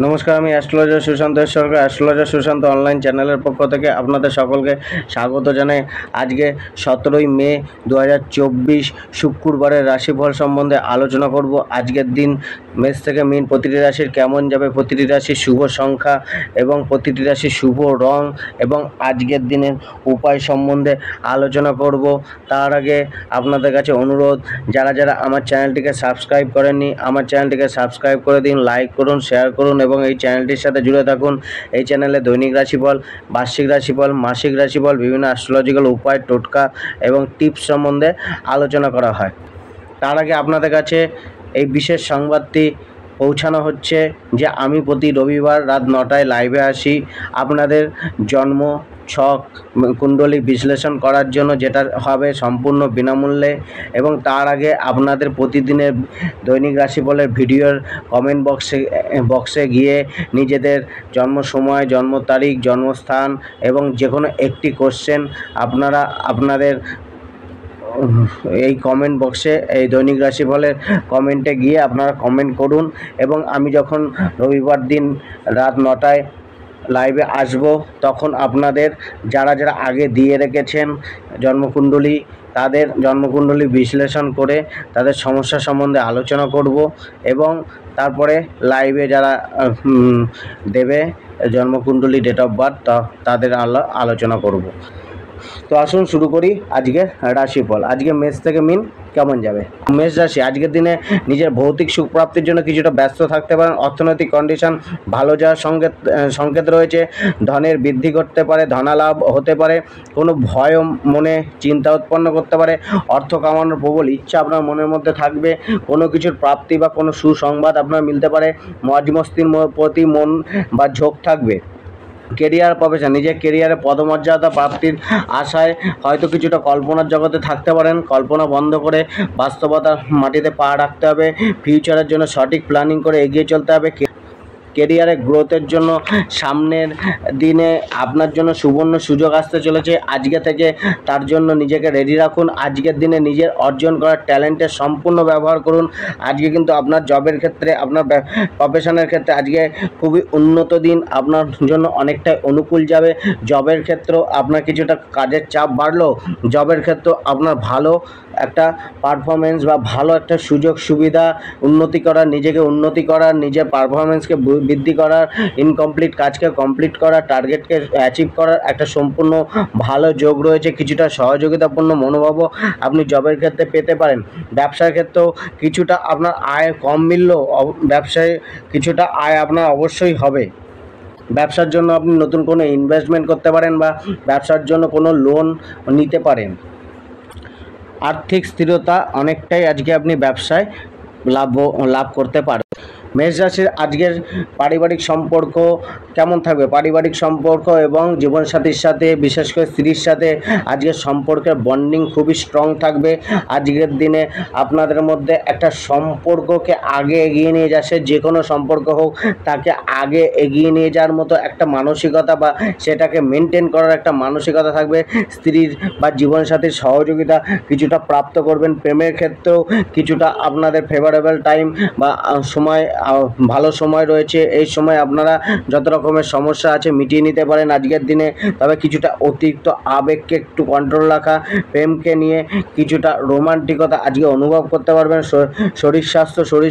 নমস্কার, আমি অ্যাস্ট্রোলজার সুশান্ত সরকার। Astrologer Sushant online চ্যানেলের পক্ষ থেকে আপনাদের সকলকে স্বাগত জানাই। আজকে 17ই মে 2024 শুক্রবারের রাশিফল সম্বন্ধে আলোচনা করব। আজকের দিন মেষ থেকে মীন প্রতিটি রাশির কেমন যাবে, প্রতিটি রাশির শুভ সংখ্যা এবং প্রতিটি রাশির শুভ রং এবং আজকের দিনের উপায় সম্বন্ধে আলোচনা করব। তার আগে আপনাদের কাছে অনুরোধ, যারা যারা আমার চ্যানেলটিকে সাবস্ক্রাইব করেননি, আমার চ্যানেলটিকে সাবস্ক্রাইব করে দিন, লাইক করুন, শেয়ার করুন এবং এই চ্যানেলটির সাথে জুড়ে থাকুন। এই চ্যানেলে দৈনিক রাশিফল, বার্ষিক রাশিফল, মাসিক রাশিফল, বিভিন্ন অ্যাস্ট্রোলজিক্যাল উপায়, টোটকা এবং টিপস সম্বন্ধে আলোচনা করা হয়। তার আগে আপনাদের কাছে এই বিশেষ সংবাদটি পৌঁছানো হচ্ছে যে আমি প্রতি রবিবার রাত 9টায় লাইভে আসি আপনাদের জন্ম ছক কুণ্ডলী বিশ্লেষণ করার জন্য, যেটা হবে সম্পূর্ণ বিনামূল্যে। এবং তার আগে আপনাদের প্রতিদিনের দৈনিক রাশিফলের ভিডিওর কমেন্ট বক্সে গিয়ে নিজেদের জন্ম সময়, জন্ম তারিখ, জন্মস্থান এবং যে কোনো একটি কোশ্চেন আপনারা আপনাদের এই কমেন্ট বক্সে, এই দৈনিক রাশিফলের কমেন্টে গিয়ে আপনারা কমেন্ট করুন। এবং আমি যখন রবিবার দিন রাত 9টায় লাইভে আসব, তখন আপনাদের যারা যারা আগে দিয়ে রেখেছেন জন্মকুণ্ডলী, তাদের জন্মকুণ্ডলী বিশ্লেষণ করে তাদের সমস্যা সম্বন্ধে আলোচনা করব এবং তারপরে লাইভে যারা দেবে জন্মকুণ্ডলী ডেট অফ বার্থ, তাদের আলোচনা করব। তো আসুন শুরু করি আজকের রাশিফল। আজকে মেষ থেকে মীন কেমন যাবে। মেষ রাশি আজকের দিনে নিজের ভৌতিক সুখ প্রাপ্তির জন্য কিছুটা ব্যস্ত থাকতে পারেন। অর্থনৈতিক কন্ডিশন ভালো যাওয়ার সংকেত রয়েছে। ধনের বৃদ্ধি করতে পারে, ধনালাভ হতে পারে। কোনো ভয় মনে চিন্তা উৎপন্ন করতে পারে। অর্থ কামানোর প্রবল ইচ্ছা আপনার মনের মধ্যে থাকবে। কোনো কিছুর প্রাপ্তি বা কোনো সুসংবাদ আপনার মিলতে পারে। মজ মস্তির প্রতি মন বা ঝোঁক থাকবে। কেরিয়ার প্রফেশন, নিজের কেরিয়ারে পদমর্যাদা প্রাপ্তির আশায় হয়তো কিছুটা কল্পনার জগতে থাকতে পারেন। কল্পনা বন্ধ করে বাস্তবতার মাটিতে পা রাখতে হবে। ফিউচারের জন্য সঠিক প্ল্যানিং করে এগিয়ে চলতে হবে। কেরিয়ারে গ্রোথের জন্য সামনের দিনে আপনার জন্য সুবর্ণ সুযোগ আসতে চলেছে। আজকে থেকে তার জন্য নিজেকে রেডি রাখুন। আজকের দিনে নিজের অর্জন করার ট্যালেন্টের সম্পূর্ণ ব্যবহার করুন। আজকে কিন্তু আপনার জবের ক্ষেত্রে, আপনার প্রফেশনের ক্ষেত্রে আজকে খুবই উন্নত দিন, আপনার জন্য অনেকটাই অনুকূল যাবে। জবের ক্ষেত্রেও আপনার কিছুটা কাজের চাপ বাড়লো, জবের ক্ষেত্রেও আপনার ভালো একটা পারফরমেন্স বা ভালো একটা সুযোগ সুবিধা, উন্নতি করার, নিজেকে উন্নতি করার, নিজের পারফরমেন্সকে বৃদ্ধি করার, ইনকমপ্লিট কাজকে কমপ্লিট করার, টার্গেটকে অ্যাচিভ করার একটা সম্পূর্ণ ভালো যোগ রয়েছে। কিছুটা সহযোগিতাপূর্ণ মনোভাবও আপনি জবের ক্ষেত্রে পেতে পারেন। ব্যবসার ক্ষেত্রেও কিছুটা আপনার আয় কম মিললেও ব্যবসায় কিছুটা আয় আপনার অবশ্যই হবে। ব্যবসার জন্য আপনি নতুন কোনো ইনভেস্টমেন্ট করতে পারেন বা ব্যবসার জন্য কোনো লোন নিতে পারেন। আর্থিক স্থিরতা অনেকটাই আজকে আপনি ব্যবসায় লাভ করতে পারেন। মেষ রাশির আজকের পারিবারিক সম্পর্ক কেমন থাকবে। পারিবারিক সম্পর্ক এবং জীবনসাথীর সাথে, বিশেষ করে স্ত্রীর সাথে আজকের সম্পর্কের বন্ডিং খুবই স্ট্রং থাকবে। আজকের দিনে আপনাদের মধ্যে একটা সম্পর্ককে আগে এগিয়ে নিয়ে যাচ্ছে, যে কোনো সম্পর্ক হোক তাকে আগে এগিয়ে নিয়ে যাওয়ার মতো একটা মানসিকতা বা সেটাকে মেনটেন করার একটা মানসিকতা থাকবে। স্ত্রীর বা জীবনসাথীর সহযোগিতা কিছুটা প্রাপ্ত করবেন। প্রেমের ক্ষেত্রেও কিছুটা আপনাদের ফেভারেবল টাইম বা সময়, ভালো সময় রয়েছে। এই সময় আপনারা যত রকমের সমস্যা আছে মিটিয়ে নিতে পারেন আজকের দিনে। তবে কিছুটা অতিরিক্ত আবেগকে একটু কন্ট্রোল রাখা, প্রেমকে নিয়ে কিছুটা রোমান্টিকতা আজকে অনুভব করতে পারবেন। শরীর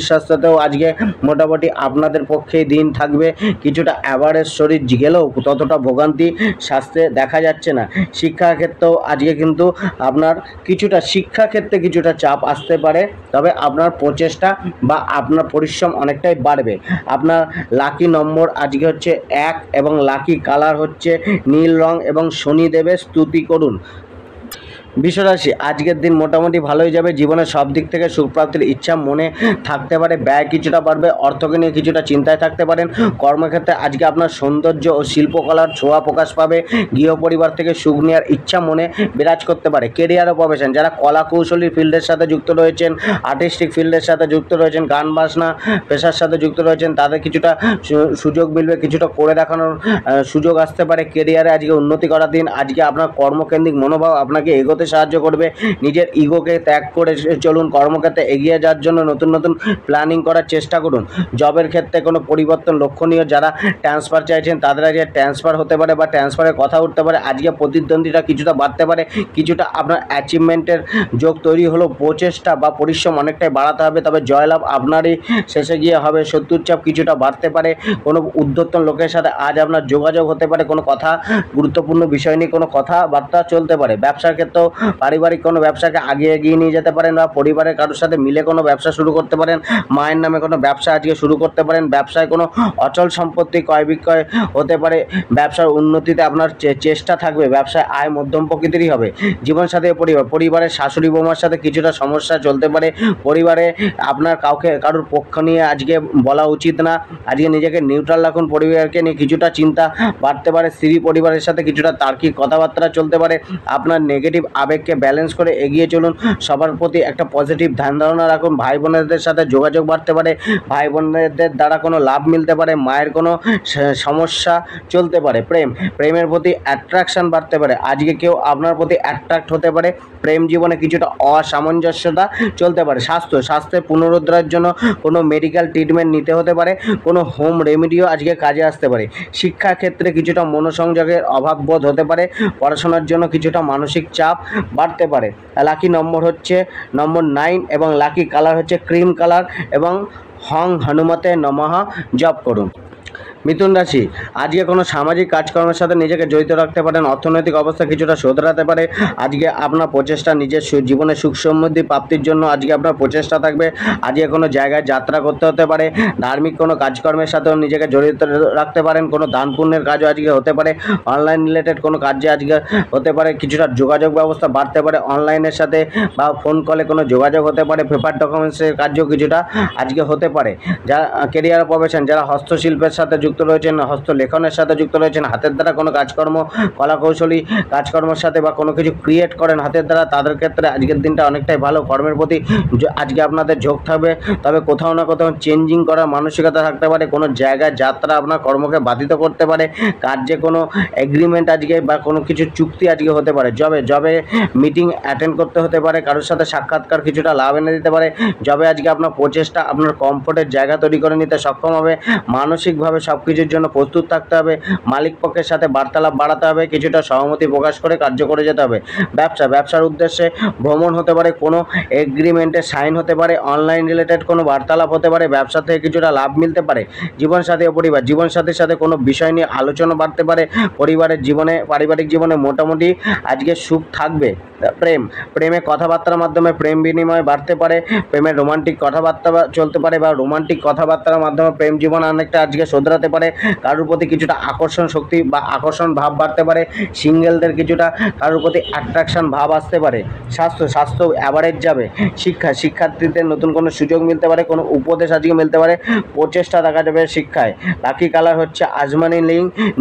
স্বাস্থ্যতেও আজকে মোটামুটি আপনাদের পক্ষেই দিন থাকবে। কিছুটা অ্যাভারেজ শরীর গেলেও ততটা ভোগান্তি স্বাস্থ্যে দেখা যাচ্ছে না। শিক্ষাক্ষেত্রেও আজকে কিন্তু আপনার কিছুটা শিক্ষাক্ষেত্রে কিছুটা চাপ আসতে পারে, তবে আপনার প্রচেষ্টা বা আপনার পরিশ্রম অনেকটাই বাড়বে। আপনার লাকি নম্বর আজকে হচ্ছে 1 এবং লাকি কালার হচ্ছে নীল রং এবং শনিদেবের স্তুতি করুন। বিশ্বরাশি আজকের দিন মোটামুটি ভালোই যাবে। জীবনের সব দিক থেকে সুপ্রাপ্তির ইচ্ছা মনে থাকতে পারে। ব্যয় কিছুটা বাড়বে। অর্থকে নিয়ে কিছুটা চিন্তায় থাকতে পারেন। কর্মক্ষেত্রে আজকে আপনার সৌন্দর্য ও শিল্পকলার ছোঁয়া প্রকাশ পাবে। গৃহ পরিবার থেকে সুখ নেওয়ার ইচ্ছা মনে বিরাজ করতে পারে। কেরিয়ার ও প্রফেশন, যারা কলা কৌশলীর ফিল্ডের সাথে যুক্ত রয়েছেন, আর্টিস্টিক ফিল্ডের সাথে যুক্ত রয়েছেন, গান বাজনা পেশার সাথে যুক্ত রয়েছেন, তাদের কিছুটা সুযোগ মিলবে। কিছুটা করে দেখানোর সুযোগ আসতে পারে। কেরিয়ারে আজকে উন্নতি করার দিন। আজকে আপনার কর্মকেন্দ্রিক মনোভাব আপনাকে এগোতে হতে সাহায্য করবে। নিজের ইগোকে ত্যাগ করে চলুন, কর্মক্ষেত্রে এগিয়ে যাওয়ার জন্য নতুন নতুন প্ল্যানিং করার চেষ্টা করুন। জবের ক্ষেত্রে কোনো পরিবর্তন লক্ষণীয়, যারা ট্রান্সফার চাইছেন তাদের আজকে ট্রান্সফার হতে পারে বা ট্রান্সফারের কথা উঠতে পারে। আজকে প্রতিদ্বন্দ্বিতা কিছুটা বাড়তে পারে, কিছুটা আপনার অ্যাচিভমেন্টের যোগ তৈরি হলো। প্রচেষ্টা বা পরিশ্রম অনেকটাই বাড়াতে হবে, তবে জয়লাভ আপনারই শেষে গিয়ে হবে। শত্রুর চাপ কিছুটা বাড়তে পারে, কোনো উদ্ধর্তন লোকের সাথে আজ আপনার যোগাযোগ হতে পারে, কোনো কথা গুরুত্বপূর্ণ বিষয় নিয়ে কোনো কথাবার্তা চলতে পারে। ব্যবসার ক্ষেত্রেও পারিবারিক কোনো ব্যবসাকে আগে এগিয়ে নিয়ে যেতে পারেন বা পরিবারের কারোর সাথে মিলে কোনো ব্যবসা শুরু করতে পারেন। মায়ের নামে কোনো ব্যবসা আজকে শুরু করতে পারেন। ব্যবসায় কোনো অচল সম্পত্তি ক্রয় বিক্রয় হতে পারে। ব্যবসার উন্নতিতে আপনার চেষ্টা থাকবে। ব্যবসায় আয় মধ্যম প্রকৃতিরই হবে। জীবনসাথী পরিবারের শাশুড়ি বৌমার সাথে কিছুটা সমস্যা চলতে পারে। পরিবারে আপনার কারোর পক্ষ নিয়ে আজকে বলা উচিত না। আজকে নিজেকে নিউট্রাল রাখুন। পরিবারকে নিয়ে কিছুটা চিন্তা বাড়তে পারে। স্ত্রী পরিবারের সাথে কিছুটা তার্কিক কথাবার্তা চলতে পারে। আপনার নেগেটিভ আবেগকে ব্যালেন্স করে এগিয়ে চলুন। সবার প্রতি একটা পজিটিভ ধ্যান ধারণা রাখুন। ভাই বোনেদের সাথে যোগাযোগ বাড়তে পারে। ভাই বোনেদের দ্বারা কোনো লাভ মিলতে পারে। মায়ের কোনো সমস্যা চলতে পারে। প্রেমের প্রতি অ্যাট্রাকশন বাড়তে পারে। আজকে কেউ আপনার প্রতি অ্যাট্রাক্ট হতে পারে। প্রেম জীবনে কিছুটা অসামঞ্জস্যতা চলতে পারে। স্বাস্থ্যের পুনরুদ্ধারের জন্য কোনো মেডিকেল ট্রিটমেন্ট নিতে হতে পারে। কোনো হোম রেমেডিও আজকে কাজে আসতে পারে। শিক্ষাক্ষেত্রে কিছুটা মনোসংযোগের অভাব বোধ হতে পারে। পড়াশোনার জন্য কিছুটা মানসিক চাপ বাড়তে পারে। লাকি নম্বর হচ্ছে নম্বর 9 এবং লাকি কালার হচ্ছে ক্রিম কালার এবং হং হনুমতে নমঃ জপ করুন। মিথুন রাশি, আজকে কোনো সামাজিক কাজকর্মের সাথে নিজেকে জড়িত রাখতে পারেন। অর্থনৈতিক অবস্থা কিছুটা শোধরাতে পারে। আজকে আপনার প্রচেষ্টা নিজের জীবনে সুখ সমৃদ্ধি প্রাপ্তির জন্য আজকে আপনার প্রচেষ্টা থাকবে। আজকে কোনো জায়গায় যাত্রা করতে হতে পারে। ধার্মিক কোনো কাজকর্মের সাথেও নিজেকে জড়িত রাখতে পারেন। কোনো দান পুণ্যের কাজও আজকে হতে পারে। অনলাইন রিলেটেড কোনো কাজে আজকে হতে পারে। কিছুটা যোগাযোগ ব্যবস্থা বাড়তে পারে। অনলাইনের সাথে বা ফোন কলে কোনো যোগাযোগ হতে পারে। পেপার ডকুমেন্টসের কাজও কিছুটা আজকে হতে পারে। যারা কেরিয়ার প্রফেশন, যারা হস্তশিল্পের সাথে যুক্ত রয়েছেন, হস্তলেখনের সাথে যুক্ত রয়েছেন, হাতের দ্বারা কোনো কাজকর্ম, কলাকৌশলী কাজকর্মের সাথে বা কোনো কিছু ক্রিয়েট করেন হাতের দ্বারা, তাদের ক্ষেত্রে আজকের দিনটা অনেকটাই ভালো। কর্মের প্রতি আজকে আপনাদের ঝোঁক থাকবে, তবে কোথাও না কোথাও চেঞ্জিং করার মানসিকতা থাকতে পারে। কোনো জায়গায় যাত্রা আপনার কর্মকে বাধিত করতে পারে। কার্যে কোনো এগ্রিমেন্ট আজকে বা কোনো কিছু চুক্তি আজকে হতে পারে। জবে মিটিং অ্যাটেন্ড করতে হতে পারে। কারোর সাথে সাক্ষাৎকার কিছুটা লাভ এনে দিতে পারে। জবে আজকে আপনার প্রচেষ্টা আপনার কমফোর্টের জায়গা তৈরি করে নিতে সক্ষম হবে। মানসিকভাবে সব কিছুর জন্য প্রস্তুত থাকতে হবে। মালিক পক্ষের সাথে বার্তালাপ বাড়াতে হবে। কিছুটা সহমতি প্রকাশ করে কার্য করে যেতে হবে। ব্যবসার উদ্দেশ্যে ভ্রমণ হতে পারে। কোনো এগ্রিমেন্টে সাইন হতে পারে। অনলাইন রিলেটেড কোনো বার্তালাপ হতে পারে। ব্যবসা থেকে কিছুটা লাভ মিলতে পারে। জীবনসাথী ও পরিবার, জীবনসাথীর সাথে কোনো বিষয় নিয়ে আলোচনা বাড়তে পারে। পারিবারিক জীবনে মোটামুটি আজকে সুখ থাকবে। প্রেমে কথাবার্তার মাধ্যমে প্রেম বিনিময় বাড়তে পারে। প্রেমের রোমান্টিক কথাবার্তা চলতে পারে বা রোমান্টিক কথাবার্তার মাধ্যমে প্রেম জীবন অনেকটা আজকে শোধরাতে পারে। কারোর প্রতি কিছুটা আকর্ষণ শক্তি বা আকর্ষণ ভাব বাড়তে পারে। সিঙ্গেলদের কিছুটা কারোর প্রতি অ্যাট্রাকশন ভাব আসতে পারে। স্বাস্থ্য অ্যাভারেজ যাবে। শিক্ষার্থীদের নতুন কোনো সুযোগ মিলতে পারে। কোনো উপদেশ আজকে মিলতে পারে। প্রচেষ্টা দেখা যাবে শিক্ষায়। লাকি কালার হচ্ছে আজমানি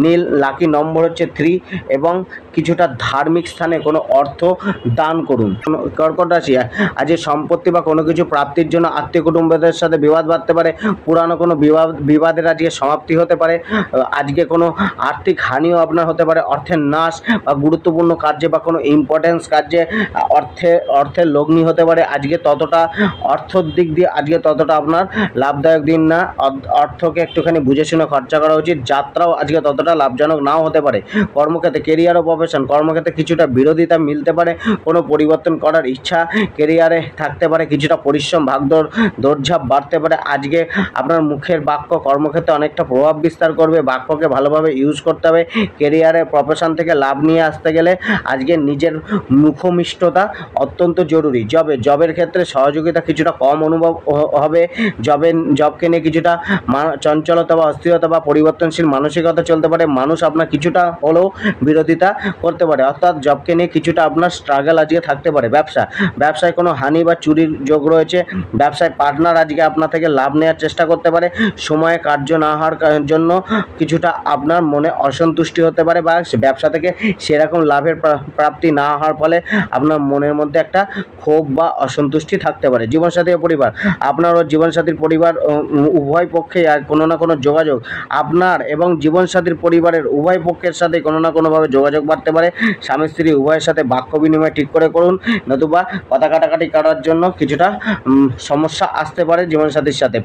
নীল। লাকি নম্বর হচ্ছে 3 এবং কিছুটা ধার্মিক স্থানে কোনো অর্থ দান করুন। কর্কট রাশি, আজকে সম্পত্তি বা কোনো কিছু প্রাপ্তির জন্য আত্মীয় কুটুম্বদের সাথে বিবাদ বাড়তে পারে। পুরানো কোনো বিবাদের আজকে সমাপ্তি হতে পারে। আজকে কোনো আর্থিক হানিও আপনার হতে পারে। অর্থের নাশ বা গুরুত্বপূর্ণ কার্যে বা কোনো ইম্পর্টেন্স কার্যে অর্থের লগ্নি হতে পারে। আজকে ততটা অর্থর দিক দিয়ে আজকে ততটা আপনার লাভদায়ক দিন না। অর্থকে একটুখানি বুঝে শুনে খরচা করা উচিত। যাত্রাও আজকে ততটা লাভজনক নাও হতে পারে। কর্মক্ষেত্রে কেরিয়ার ও প্রফেশন, কর্মক্ষেত্রে কিছুটা বিরোধিতা মিলতে পারে। কোনো পরিবর্তন করার ইচ্ছা কেরিয়ারে থাকতে পারে। কিছুটা পরিশ্রম দৌড়ঝাঁপ বাড়তে পারে। আজকে আপনার মুখের বাক্য কর্মক্ষেত্রে অনেকটা প্রভাব বিস্তার করবে। বাক্যকে ভালোভাবে ইউজ করতে হবে। কেরিয়ারে প্রফেশন থেকে লাভ নিয়ে আসতে গেলে আজকে নিজের মুখমিষ্টতা অত্যন্ত জরুরি। জবের ক্ষেত্রে সহযোগিতা কিছুটা কম অনুভব হবে। জবকে নিয়ে কিছুটা চঞ্চলতা বা অস্থিরতা বা পরিবর্তনশীল মানসিকতা চলতে পারে। মানুষ আপনার কিছুটা হলেও বিরোধিতা করতে পারে। অর্থাৎ জবকে নিয়ে কিছুটা আপনার স্ট্রাগল আজকে থাকতে পারে। ব্যবসায় কোনো হানি বা চুরির যোগ রয়েছে। ব্যবসায় পার্টনার আজকে আপনার থেকে লাভ নেওয়ার চেষ্টা করতে পারে। সময়ে কার্য না হওয়ার জন্য কিছুটা আপনার মনে অসন্তুষ্টি হতে পারে বা ব্যবসা থেকে সেরকম লাভের প্রাপ্তি না হওয়ার ফলে আপনার মনের মধ্যে একটা ক্ষোভ বা অসন্তুষ্টি থাকতে পারে। জীবনসাথী ও পরিবার, আপনার ও জীবনসাথীর পরিবার উভয় পক্ষে কোনো না কোনো যোগাযোগ, আপনার এবং জীবনসাথীর পরিবারের উভয় পক্ষের সাথে কোনো না কোনোভাবে যোগাযোগ বাড়তে পারে। স্বামী স্ত্রী উভয়ের সাথে বাক্য বিনিময় ঠিক করে করুন, নতুবা কথা কাটাকাটি করার জন্য কিছুটা সমস্যা আসতে পারে জীবনসাথীর সাথে।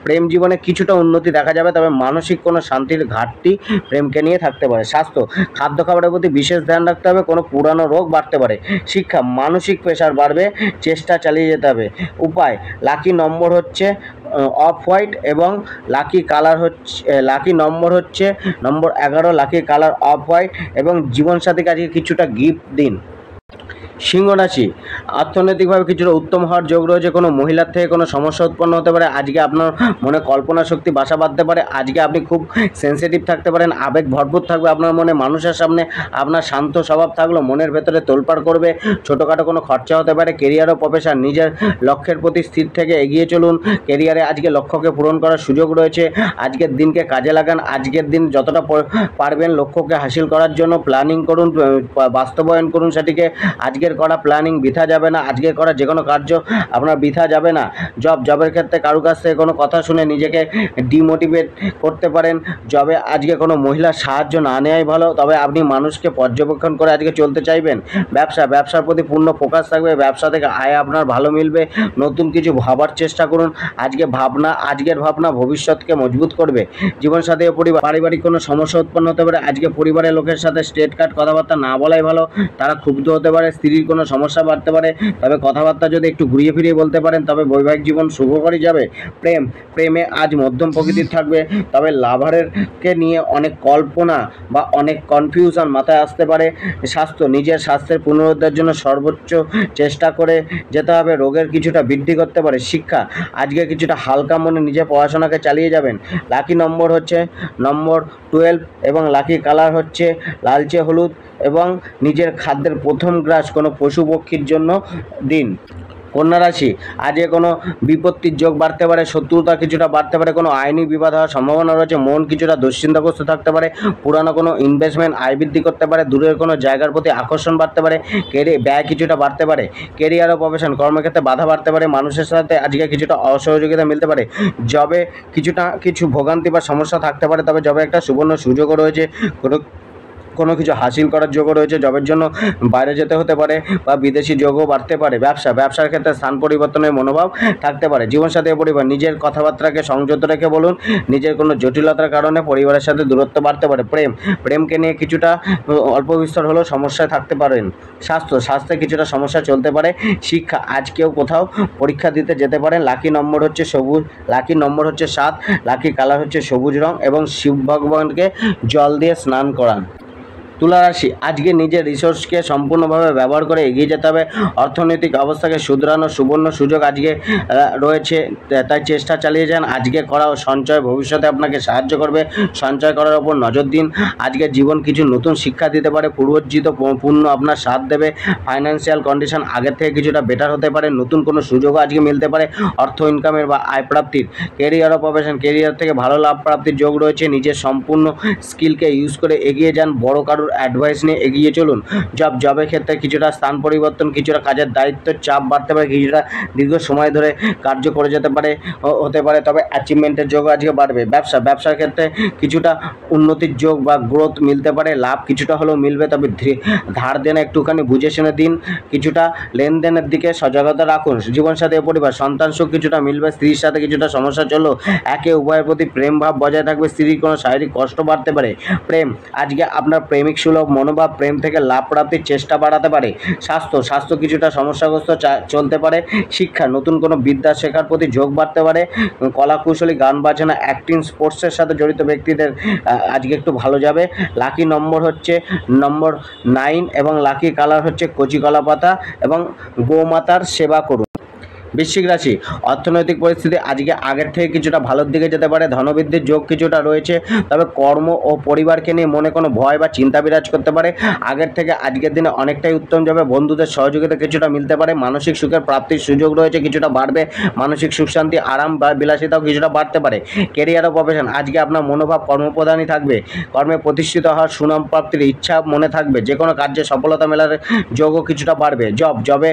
প্রেম জীবনে কিছুটা উন্নতি দেখা যাবে, তবে মানসিক কোনো শান্তির ঘাটতি প্রেমকে নিয়ে থাকতে পারে। স্বাস্থ্য, খাদ্য খাবারের প্রতি বিশেষ ধ্যান রাখতে হবে, কোনো পুরানো রোগ বাড়তে পারে। শিক্ষা, মানসিক প্রেশার বাড়বে, চেষ্টা চালিয়ে যেতে হবে। উপায়, লাকি নম্বর হচ্ছে অফ হোয়াইট এবং লাকি কালার হচ্ছে লাকি নম্বর হচ্ছে নম্বর 11, লাকি কালার অফ হোয়াইট এবং জীবনসাথীকে আজকে কিছুটা গিফট দিন। সিংহ রাশি, অর্থনৈতিকভাবে কিছুটা উত্তম হওয়ার যোগ রয়েছে। কোনো মহিলার থেকে কোনো সমস্যা উৎপন্ন হতে পারে। আজকে আপনার মনে কল্পনা শক্তি বাসা বাঁধতে পারে। আজকে আপনি খুব সেন্সিটিভ থাকতে পারেন, আবেগ ভরপুর থাকবে আপনার মনে। মানুষের সামনে আপনার শান্ত স্বভাব থাকলেও মনের ভেতরে তোলপাড় করবে। ছোটোখাটো কোনো খরচা হতে পারে। কেরিয়ার ও প্রফেশন, নিজের লক্ষ্যের প্রতি স্থির থেকে এগিয়ে চলুন। কেরিয়ারে আজকে লক্ষ্যকে পূরণ করার সুযোগ রয়েছে। আজকের দিনকে কাজে লাগান। আজকের দিন যতটা পারবেন লক্ষ্যকে হাসিল করার জন্য প্ল্যানিং করুন, বাস্তবায়ন করুন সেটিকে। আজকের করা প্ল্যানিং বৃথা যাবে না। আজকে করা যে কোনো কার্য আপনার বৃথা যাবে না। জবের ক্ষেত্রে কারো কাছ থেকে কোনো কথা শুনে নিজেকে ডিমোটিভেট করতে পারেন। জবে আজকে কোনো মহিলার সাহায্য না নেওয়াই ভালো, তবে আপনি মানুষকে পর্যবেক্ষণ করে আজকে চলতে চাইবেন। ব্যবসার প্রতি পূর্ণ ফোকাস থাকবে। ব্যবসা থেকে আয় আপনার ভালো মিলবে। নতুন কিছু ভাবার চেষ্টা করুন। আজকের ভাবনা ভবিষ্যৎকে মজবুত করবে। জীবনসাথী ও পারিবারিক কোনো সমস্যা উৎপন্ন হতে পারে। আজকে পরিবারের লোকের সাথে স্ট্রেট কাট কথাবার্তা না বলাই ভালো, তারা ক্ষুব্ধ হতে পারে। স্ত্রীর কোনো সমস্যা বাড়তে পারে, তবে কথাবার্তা যদি একটু ঘুরিয়ে ফিরিয়ে বলতে পারেন তবে বৈবাহিক জীবন শুভকরই যাবে। প্রেমে আজ মধ্যম প্রকৃতির থাকবে, তবে লাভারকে নিয়ে অনেক কল্পনা বা অনেক কনফিউশন মাথায় আসতে পারে। স্বাস্থ্য, নিজের স্বাস্থ্যের পুনরুদ্ধারের জন্য সর্বোচ্চ চেষ্টা করে যেতে হবে। রোগের কিছুটা বৃদ্ধি করতে পারে। শিক্ষা, আজকে কিছুটা হালকা মনে নিজের পড়াশোনাকে চালিয়ে যাবেন। লাকি নম্বর হচ্ছে নম্বর 12 এবং লাকি কালার হচ্ছে লালচে হলুদ এবং নিজের খাদ্যের প্রথম গ্রাস কোনো পশু পক্ষীর জন্য দিন। কন্যা রাশি, আজকে কোনো বিপত্তির যোগ বাড়তে পারে। শত্রুতা কিছুটা বাড়তে পারে। কোনো আইনি বিবাদ হওয়ার সম্ভাবনা রয়েছে। মন কিছুটা দুশ্চিন্তাগ্রস্ত থাকতে পারে। পুরানো কোনো ইনভেস্টমেন্ট আয় বৃদ্ধি করতে পারে। দূরের কোনো জায়গার প্রতি আকর্ষণ বাড়তে পারে। ব্যয় কিছুটা বাড়তে পারে। কেরিয়ার ও প্রফেশন, কর্মক্ষেত্রে বাধা বাড়তে পারে। মানুষের সাথে আজকে কিছুটা অসহযোগিতা মিলতে পারে। জবে কিছু ভোগান্তি বা সমস্যা থাকতে পারে, তবে জবে একটা সুবর্ণ সুযোগও রয়েছে। কোনো কিছু হাসিল করার যোগও রয়েছে। জবের জন্য বাইরে যেতে হতে পারে বা বিদেশি যোগও বাড়তে পারে। ব্যবসার ক্ষেত্রে স্থান পরিবর্তনের মনোভাব থাকতে পারে। জীবনসাথী ও পরিবার, নিজের কথাবার্তাকে সংযত রেখে বলুন। নিজের কোনো জটিলতার কারণে পরিবারের সাথে দূরত্ব বাড়তে পারে। প্রেমকে নিয়ে কিছুটা অল্প বিস্তর হলেও সমস্যায় থাকতে পারেন। স্বাস্থ্যে কিছুটা সমস্যা চলতে পারে। শিক্ষা, আজ কেউ কোথাও পরীক্ষা দিতে যেতে পারেন। লাকি নম্বর হচ্ছে 7, লাকি কালার হচ্ছে সবুজ রং এবং শিব ভগবানকে জল দিয়ে স্নান করান। তুলা রাশি, আজকে নিজের রিসোর্সকে সম্পূর্ণভাবে ব্যবহার করে এগিয়ে যেতে হবে। অর্থনৈতিক অবস্থাকে শুধরানোর সুবর্ণ সুযোগ আজকে রয়েছে, তাই চেষ্টা চালিয়ে যান। আজকে করা সঞ্চয় ভবিষ্যতে আপনাকে সাহায্য করবে। সঞ্চয় করার ওপর নজর দিন। আজকে জীবন কিছু নতুন শিক্ষা দিতে পারে। পূর্বজ্জিত পূর্ণ আপনার সাথ দেবে। ফাইন্যান্সিয়াল কন্ডিশন আগের থেকে কিছুটা বেটার হতে পারে। নতুন কোনো সুযোগও আজকে মিলতে পারে অর্থ ইনকামের বা আয় প্রাপ্তির। কেরিয়ার ও প্রফেশন, কেরিয়ার থেকে ভালো লাভ প্রাপ্তির যোগ রয়েছে। নিজের সম্পূর্ণ স্কিলকে ইউজ করে এগিয়ে যান। বড় কারোর অ্যাডভাইস নিয়ে এগিয়ে চলুন। জবের ক্ষেত্রে কিছুটা স্থান পরিবর্তন, কিছুটা কাজের দায়িত্বের চাপ বাড়তে পারে। কিছুটা দীর্ঘ সময় ধরে কার্য করে যেতে পারে হতে পারে, তবে অ্যাচিভমেন্টের যোগ আজকে বাড়বে। ব্যবসার ক্ষেত্রে কিছুটা উন্নতির যোগ বা গ্রোথ মিলতে পারে। লাভ কিছুটা হলেও মিলবে, তবে ধার দেনা একটুখানি বুঝে শুনে দিন। কিছুটা লেনদেনের দিকে সজাগতা রাখুন। জীবনসাথী ও পরিবার, সন্তান সুখ কিছুটা মিলবে। স্ত্রীর সাথে কিছুটা সমস্যা চললেও উভয়ের প্রতি প্রেম ভাব বজায় থাকবে। স্ত্রীর কোনো শারীরিক কষ্ট বাড়তে পারে। আজকে আপনার প্রেমিক সুলভ মনোভাব প্রেম থেকে লাভ প্রাপ্তির চেষ্টা বাড়াতে পারে। স্বাস্থ্য কিছুটা সমস্যাগ্রস্ত চলতে পারে। শিক্ষা, নতুন কোনো বিদ্যা শেখার প্রতি ঝোঁক বাড়তে পারে। কলাকুশলী, গান বাজনা, অ্যাক্টিং, স্পোর্টসের সাথে জড়িত ব্যক্তিদের আজকে একটু ভালো যাবে। লাকি নম্বর হচ্ছে নম্বর 9 এবং লাকি কালার হচ্ছে কচি কলা পাতা এবং গোমাতার সেবা করুন। বৃশ্চিক রাশি, অর্থনৈতিক পরিস্থিতি আজকে আগের থেকে কিছুটা ভালোর দিকে যেতে পারে। ধনবৃদ্ধির যোগ কিছুটা রয়েছে, তবে কর্ম ও পরিবারকে নিয়ে মনে কোনো ভয় বা চিন্তা বিরাজ করতে পারে। আগের থেকে আজকের দিনে অনেকটাই উত্তম যাবে। বন্ধুদের সহযোগিতা কিছুটা মিলতে পারে। মানসিক সুখের প্রাপ্তির সুযোগ রয়েছে, কিছুটা বাড়বে। মানসিক সুখ শান্তি, আরাম বা বিলাসিতাও কিছুটা বাড়তে পারে। কেরিয়ার ও প্রফেশন, আজকে আপনার মনোভাব কর্মপ্রধানই থাকবে। কর্মে প্রতিষ্ঠিত হওয়ার সুনাম প্রাপ্তির ইচ্ছা মনে থাকবে। যে কোনো কার্যে সফলতা মেলার যোগও কিছুটা বাড়বে। জবে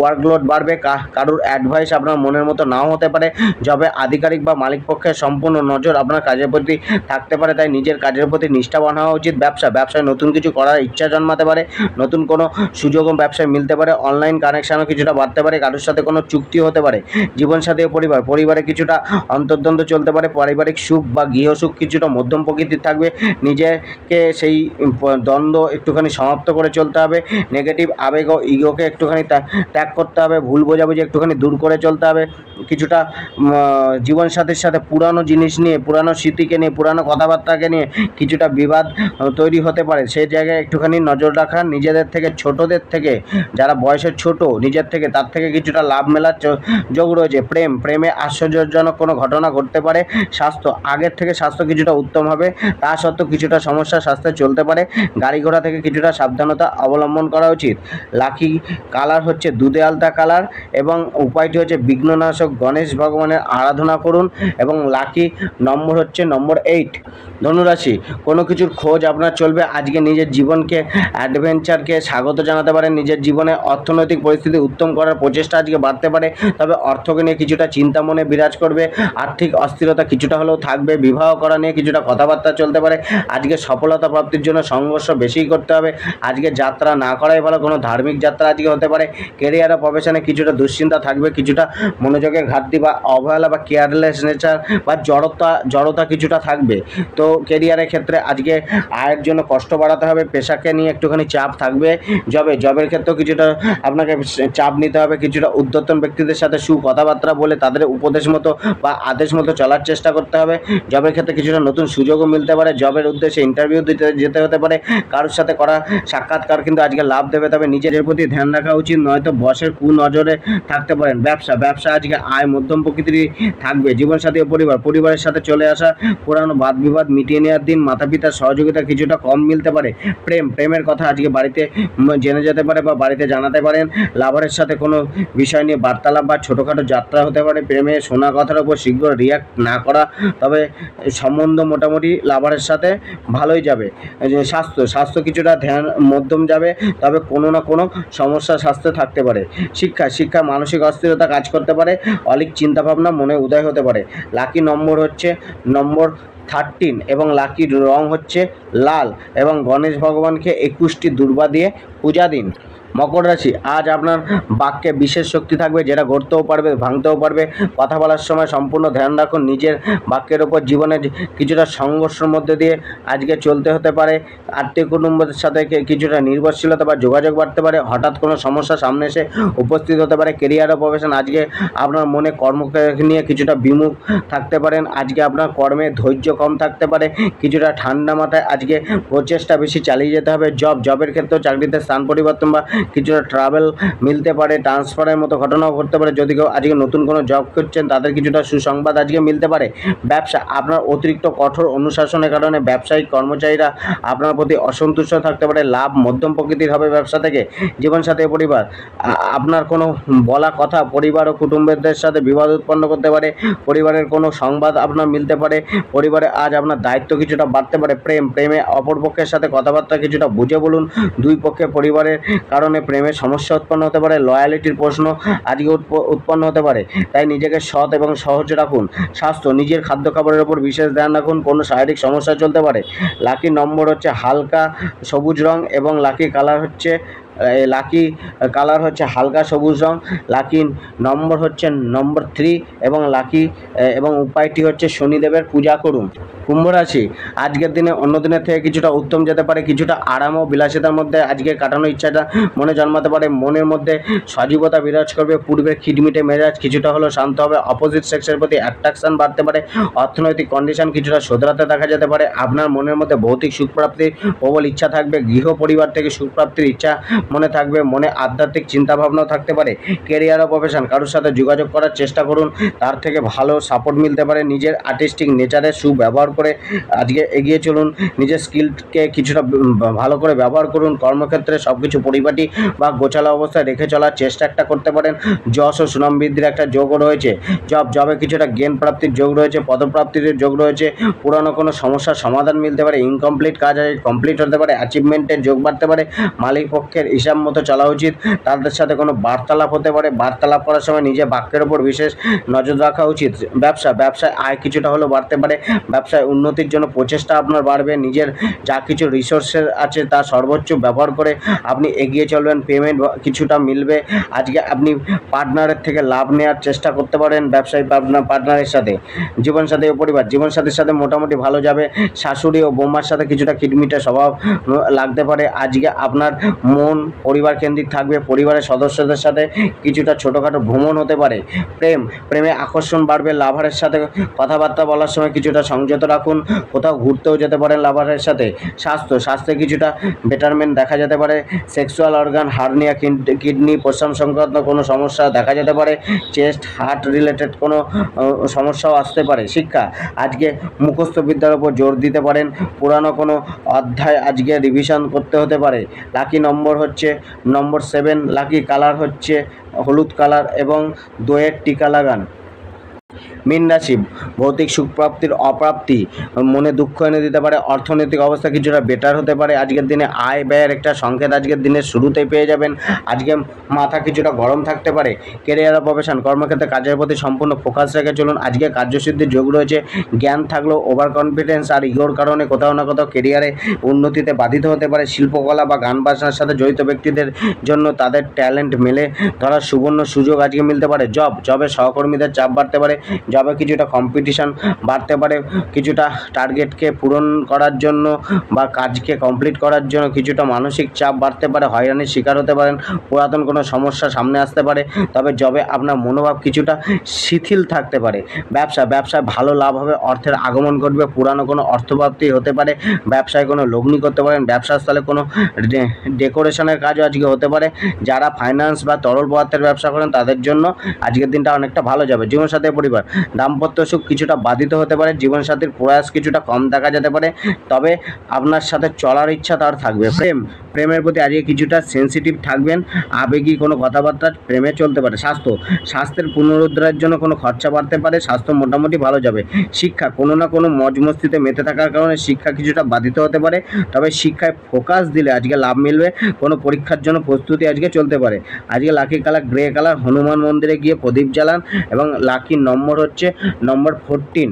ওয়ার্কলোড বাড়বে। কারোর অ্যাডভাইস আপনার মনের মতো নাও হতে পারে। জবে আধিকারিক বা মালিক পক্ষের সম্পূর্ণ নজর আপনার কাজের প্রতি থাকতে পারে, তাই নিজের কাজের প্রতি নিষ্ঠাবান হওয়া উচিত। ব্যবসায় নতুন কিছু করার ইচ্ছা জন্মাতে পারে, নতুন কোনো সুযোগও ব্যবসায় মিলতে পারে, অনলাইন কানেকশানও কিছুটা বাড়তে পারে, কারোর সাথে কোনো চুক্তি হতে পারে। জীবনসাথী ও পরিবারে কিছুটা অন্তর্দ্বন্দ্ব চলতে পারে, পারিবারিক সুখ বা গৃহসুখ কিছুটা মধ্যম প্রকৃতির থাকবে। নিজেকে সেই দ্বন্দ্ব একটুখানি সমাপ্ত করে চলতে হবে। নেগেটিভ আবেগ ও ইগোকে একটুখানি ত্যাগ করতে হবে, ভুল বোঝাবুঝি একটুখানি দূর করে চলতে হবে। কিছুটা জীবনসাথীর সাথে পুরানো জিনিস নিয়ে, পুরানো স্মৃতিকে নিয়ে, পুরানো কথাবার্তাকে নিয়ে কিছুটা বিবাদ তৈরি হতে পারে। সেই জায়গায় একটুখানি নজর রাখা। নিজেদের থেকে ছোটদের থেকে, যারা বয়সে ছোট নিজের থেকে, তার থেকে কিছুটা লাভ মেলার যোগ রয়েছে। প্রেমে আশ্চর্যজনক কোনো ঘটনা ঘটতে পারে। আগের থেকে স্বাস্থ্য কিছুটা উত্তম হবে, তা সত্ত্বেও কিছুটা সমস্যা স্বাস্থ্যে চলতে পারে। গাড়ি ঘোড়া থেকে কিছুটা সাবধানতা অবলম্বন করা উচিত। লাকি কালার হচ্ছে দুধে আলতা কালার এবং উপায়টি হচ্ছে বিঘ্ননাশক গণেশ ভগবানের আরাধনা করুন এবং লাকি নম্বর হচ্ছে নম্বর 8। ধনুরাশি, কোনো কিছুর খোঁজ আপনার চলবে। আজকে নিজের জীবনকে, অ্যাডভেঞ্চারকে স্বাগত জানাতে পারেন। নিজের জীবনে অর্থনৈতিক পরিস্থিতি উত্তম করার প্রচেষ্টা আজকে বাড়তে পারে, তবে অর্থকে নিয়ে কিছুটা চিন্তা মনে বিরাজ করবে। আর্থিক অস্থিরতা কিছুটা হলেও থাকবে। বিবাহ করা নিয়ে কিছুটা কথাবার্তা চলতে পারে। আজকে সফলতা প্রাপ্তির জন্য সংঘর্ষ বেশিই করতে হবে। আজকে যাত্রা না করাই ভালো, কোনো ধার্মিক যাত্রা আজকে হতে পারে। কেরিয়ার ও প্রফেশনে কিছুটা দুশ্চিন্তা থাকবে, কিছুটা মনোযোগের ঘাটতি বা অবহেলা বা কেয়ারলেস নেচার বা জড়তা কিছুটা থাকবে। তো কেরিয়ারের ক্ষেত্রে আজকে আয়ের জন্য কষ্ট বাড়াতে হবে। পেশাকে নিয়ে একটুখানি চাপ থাকবে। জবের ক্ষেত্রেও কিছুটা আপনাকে চাপ নিতে হবে। কিছুটা উদ্যতন ব্যক্তিদের সাথে কথাবার্তা বলে তাদের উপদেশ মতো বা আদেশ মতো চলার চেষ্টা করতে হবে। জবের ক্ষেত্রে কিছুটা নতুন সুযোগও মিলতে পারে। জবের উদ্দেশ্যে ইন্টারভিউ দিতে যেতে হতে পারে। কারোর সাথে করা সাক্ষাৎকার কিন্তু আজকে লাভ দেবে, তবে নিজের প্রতি ধ্যান রাখা উচিত, নয়তো বসের কুনজরে থাকতে পারেন। ব্যবসা আজকে আয় মধ্যম প্রকৃতির থাকবে। জীবনসাথী ও পরিবারের সাথে চলে আসা পুরানো বাদ বিবাদ মিটিয়ে নেওয়ার দিন। মাতা পিতার সহযোগিতা কিছুটা কম মিলতে পারে। প্রেমের কথা আজকে বাড়িতে জেনে যেতে পারে বা বাড়িতে জানাতে পারেন। লাভারের সাথে কোনো বিষয় নিয়ে বার্তালাপ বা ছোটোখাটো যাত্রা হতে পারে। প্রেমে শোনা কথার উপর শীঘ্র রিয়াক্ট না করা, তবে সম্বন্ধ মোটামুটি লাভারের সাথে ভালোই যাবে। স্বাস্থ্য কিছুটা ধ্যান মধ্যম যাবে, তবে কোনো না কোনো সমস্যা স্বাস্থ্যে থাকতে পারে। শিক্ষা মানসিক অস্থিরতা কাজ করতে পারে। অলিক চিন্তাভাবনা মনে উদয় হতে পারে। লাকি নম্বর হচ্ছে নম্বর 13 এবং লাকির রং হচ্ছে লাল এবং গণেশ ভগবানকে 21টি দুর্বা দিয়ে পূজা দিন। মকর রাশি, আজ আপনার বাক্যে বিশেষ শক্তি থাকবে, যেটা গড়তেও পারবে ভাঙতেও পারবে। কথা বলার সময় সম্পূর্ণ ধ্যান রাখুন। নিজের বাক্যের ওপর জীবনে কিছুটা সংঘর্ষের মধ্যে দিয়ে আজকে চলতে হতে পারে। আত্মীয় কুটুম্বের সাথে কিছুটা নির্ভরশীলতা বা যোগাযোগ বাড়তে পারে। হঠাৎ কোনো সমস্যা সামনে এসে উপস্থিত হতে পারে। কেরিয়ার ও প্রফেশন আজকে আপনার মনে কর্মকে নিয়ে কিছুটা বিমুখ থাকতে পারেন। আজকে আপনার কর্মে ধৈর্য কম থাকতে পারে। কিছুটা ঠান্ডা মাথায় আজকে প্রচেষ্টা বেশি চালিয়ে যেতে হবে। জবের ক্ষেত্রেও চাকরিতে স্থান পরিবর্তন বা কিছুটা ট্রাভেল মিলতে পারে। ট্রান্সফারের মতো ঘটনাও ঘটতে পারে। যদি কেউ আজকে নতুন কোনো জব করছেন তাদের কিছুটা সুসংবাদ আজকে মিলতে পারে। ব্যবসা, আপনার অতিরিক্ত কঠোর অনুশাসনের কারণে ব্যবসায়িক কর্মচারীরা আপনার প্রতি অসন্তুষ্ট থাকতে পারে। লাভ মধ্যম প্রকৃতির হবে ব্যবসা থেকে। জীবনসাথী পরিবার, আপনার কোনো বলা কথা পরিবার ও কুটুম্বদের সাথে বিবাদ উৎপন্ন করতে পারে। পরিবারের কোনো সংবাদ আপনার মিলতে পারে। পরিবারে আজ আপনার দায়িত্ব কিছুটা বাড়তে পারে। প্রেমে অপরপক্ষের সাথে কথাবার্তা কিছুটা বুঝে বলুন। দুই পক্ষে পরিবারের কারণে প্রেমের সমস্যা উৎপন্ন হতে পারে। লয়ালিটির প্রশ্ন আজকে উৎপন্ন হতে পারে, তাই নিজেকে সৎ এবং সহজ রাখুন। স্বাস্থ্য, নিজের খাদ্য খাবারের উপর বিশেষ ধ্যান রাখুন। কোনো শারীরিক সমস্যা চলতে পারে। লাকি নম্বর হচ্ছে হালকা সবুজ রং এবং লাকি কালার হচ্ছে হালকা সবুজ রং। লাকি নম্বর হচ্ছে নম্বর 3 এবং এবং উপায়টি হচ্ছে শনিদেবের পূজা করুন। কুম্ভ রাশি, আজকের দিনে অন্য দিনের থেকে কিছুটা উত্তম যেতে পারে। কিছুটা আরাম ও বিলাসিতার মধ্যে আজকে কাটানোর ইচ্ছাটা মনে জন্মাতে পারে। মনের মধ্যে সজীবতা বিরাজ করবে। পূর্বের খিটমিটে মেজাজ কিছুটা হলেও শান্ত হবে। অপোজিট সেক্সের প্রতি অ্যাট্রাকশন বাড়তে পারে। অর্থনৈতিক কন্ডিশন কিছুটা শোধরাতে দেখা যেতে পারে। আপনার মনের মধ্যে ভৌতিক সুখ প্রাপ্তির প্রবল ইচ্ছা থাকবে। গৃহ পরিবার থেকে সুখ প্রাপ্তির ইচ্ছা মনে থাকবে। মনে আধ্যাত্মিক চিন্তাভাবনাও থাকতে পারে। কেরিয়ার ও প্রফেশন, কারোর সাথে যোগাযোগ করার চেষ্টা করুন, তার থেকে ভালো সাপোর্ট মিলতে পারে। নিজের আর্টিস্টিক নেচারের সুব্যবহার করে আজকে এগিয়ে চলুন। নিজের স্কিলকে কিছুটা ভালো করে ব্যবহার করুন। কর্মক্ষেত্রে সব কিছু পরিপাটি বা গোছালো অবস্থায় রেখে চলার চেষ্টা একটা করতে পারেন। যশ ও সুনাম বৃদ্ধির একটা যোগও রয়েছে। জবে কিছুটা জ্ঞান প্রাপ্তির যোগ রয়েছে। পদপ্রাপ্তির যোগ রয়েছে। পুরানো কোনো সমস্যার সমাধান মিলতে পারে। ইনকমপ্লিট কাজ কমপ্লিট হতে পারে। অ্যাচিভমেন্টের যোগ বাড়তে পারে। মালিক পক্ষের হিসাব মতো চলা উচিত। তাদের সাথে কোনো বার্তালাপ হতে পারে, বার্তালাপ করার সময় নিজের বাক্যের ওপর বিশেষ নজর রাখা উচিত। ব্যবসায় আয় কিছুটা হলেও বাড়তে পারে, ব্যবসায় উন্নতির জন্য প্রচেষ্টা আপনার বাড়বে, নিজের যা কিছু রিসোর্সেস আছে তা সর্বোচ্চ ব্যবহার করে আপনি এগিয়ে চলবেন, পেমেন্ট কিছুটা মিলবে। আজকে আপনি পার্টনারের থেকে লাভ নেওয়ার চেষ্টা করতে পারেন ব্যবসায়ী পার্টনারের সাথে। জীবনসাথী ও পরিবার, জীবনসাথীর সাথে মোটামুটি ভালো যাবে। শাশুড়ি ও বৌমার সাথে কিছুটা খিটমিটে স্বভাব লাগতে পারে। আজকে আপনার মন পরিবার কেন্দ্রিক থাকবে, পরিবারের সদস্যদের সাথে কিছুটা ছোটোখাটো ভ্রমণ হতে পারে। প্রেমে আকর্ষণ বাড়বে, লাভারের সাথে কথাবার্তা বলার সময় কিছুটা সংযত রাখুন, কোথাও ঘুরতেও যেতে পারেন লাভারের সাথে। স্বাস্থ্যে কিছুটা বেটারমেন্ট দেখা যেতে পারে। সেক্সুয়াল অর্গান, হার্নিয়া, কিডনি, প্রস্রাব সংক্রান্ত কোনো সমস্যা দেখা যেতে পারে। চেস্ট, হার্ট রিলেটেড কোনো সমস্যাও আসতে পারে। শিক্ষা, আজকে মুখস্থ বিদ্যার উপর জোর দিতে পারেন, পুরানো কোনো অধ্যায় আজকে রিভিশন করতে হতে পারে। লাকি নম্বর হচ্ছে নম্বর 7, লাকি কালার হচ্ছে হলুদ কালার এবং দইয়ের টিকা লাগান। মীন রাশি, ভৌতিক সুখপ্রাপ্তির অপ্রাপ্তি মনে দুঃখ এনে দিতে পারে। অর্থনৈতিক অবস্থা কিছুটা বেটার হতে পারে। আজকের দিনে আয় ব্যয়ের একটা সংকেত আজকের দিনের শুরুতেই পেয়ে যাবেন। আজকে মাথা কিছুটা গরম থাকতে পারে। কেরিয়ার ও প্রফেশন, কর্মক্ষেত্রে কাজের প্রতি সম্পূর্ণ ফোকাস রেখে চলুন। আজকে কার্যসিদ্ধির যোগ রয়েছে। জ্ঞান থাকলেও ওভার কনফিডেন্স আর ইগোর কারণে কোথাও না কোথাও কেরিয়ারে উন্নতিতে বাধিত হতে পারে। শিল্পকলা বা গান বাজনার সাথে জড়িত ব্যক্তিদের জন্য তাদের ট্যালেন্ট মেলে ধরার সুবর্ণ সুযোগ আজকে মিলতে পারে। জবে সহকর্মীদের চাপ বাড়তে পারে। জবে কিছুটা কম্পিটিশন বাড়তে পারে। কিছুটা টার্গেটকে পূরণ করার জন্য বা কাজকে কমপ্লিট করার জন্য কিছুটা মানসিক চাপ বাড়তে পারে। হয়রানির শিকার হতে পারেন। পুরাতন কোনো সমস্যা সামনে আসতে পারে। তবে জবে আপনার মনোভাব কিছুটা শিথিল থাকতে পারে। ব্যবসায় ভালো লাভ হবে, অর্থের আগমন ঘটবে। পুরানো কোনো অর্থপ্রাপ্তি হতে পারে। ব্যবসায় কোনো লগ্নি করতে পারেন। ব্যবসার স্থলে কোনো ডেকোরেশনের কাজও আজকে হতে পারে। যারা ফাইন্যান্স বা তরল পদার্থের ব্যবসা করেন তাদের জন্য আজকের দিনটা অনেকটা ভালো যাবে। জীবনসাথী পরিবার, দাম্পত্য সুখ কিছুটা বাধিত হতে পারে। জীবনসাথীর প্রয়াস কিছুটা কম দেখা যেতে পারে, তবে আপনার সাথে চলার ইচ্ছা তার থাকবে। প্রেমের প্রতি আজকে কিছুটা সেন্সিটিভ থাকবেন। আবেগী কোনো কথাবার্তা প্রেমে চলতে পারে। স্বাস্থ্যের পুনরুদ্ধারের জন্য কোনো খরচা বাড়তে পারে। স্বাস্থ্য মোটামুটি ভালো যাবে। শিক্ষা, কোনো না কোনো মজমস্তিতে মেতে থাকার কারণে শিক্ষা কিছুটা বাধিত হতে পারে, তবে শিক্ষায় ফোকাস দিলে আজকে লাভ মিলবে। কোনো পরীক্ষার জন্য প্রস্তুতি আজকে চলতে পারে। আজকে lucky colour grey colour. Hanuman মন্দিরে গিয়ে প্রদীপ জ্বালান এবং লাকি নম্বর হচ্ছে নম্বর 14।